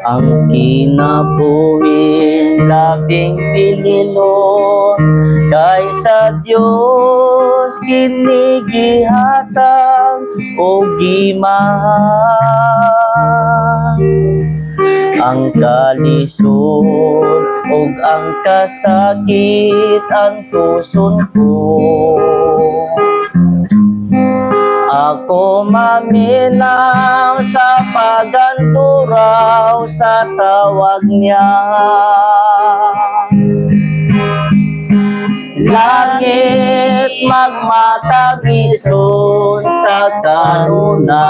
Ang kinabuhin labing pililon, kay sa Diyos kinigihatang o gimahan. Ang kalisod ug ang kasakit ang tuson ko, ako maminaw sa paganturaw sa tawag niya. Langit magmatagison sa kanunay,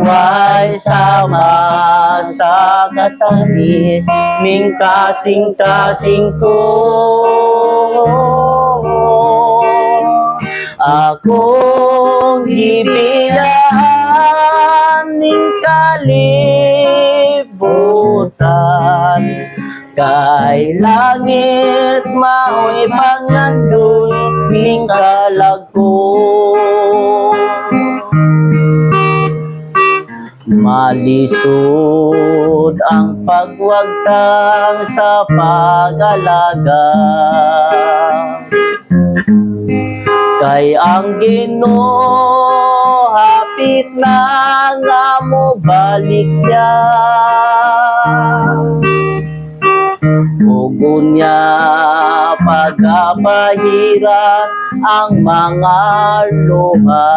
way sama sa katamis ning kasing-kasing ko. Akong gibilaan ning kalibutan, kay langit mao'y pangandoy ning kalagko. Malisod ang pagwagtang sa pag-alaga, kay ang Ginoo hapit na nga mo balik siya. Ugunya pagabahiran ang mga luha,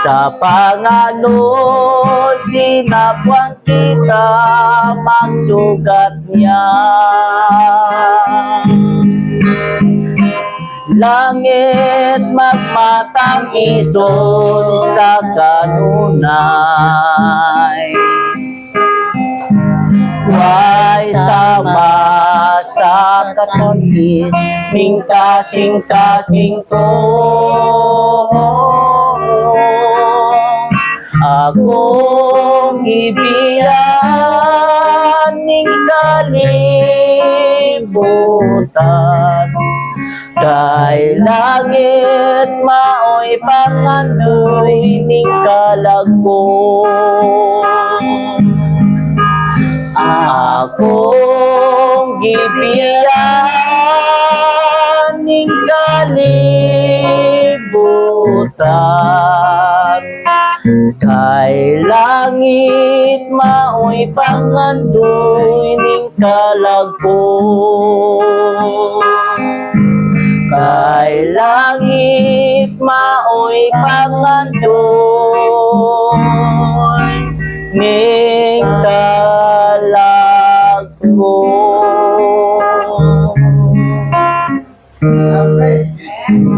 sa pangalod sinapuan kita magsugat niya. Langit magmatang ison sa kanunay, way sama sa katamis ning kasing-kasing ko. Akong gibiyan ning kalibutan, kay langit mao'y pangandoy ning kalagko. Akong gibiyan ning kalibutan, kay langit mao'y pangandoy ning kalagko. Kay langit mao'y pangandoy ning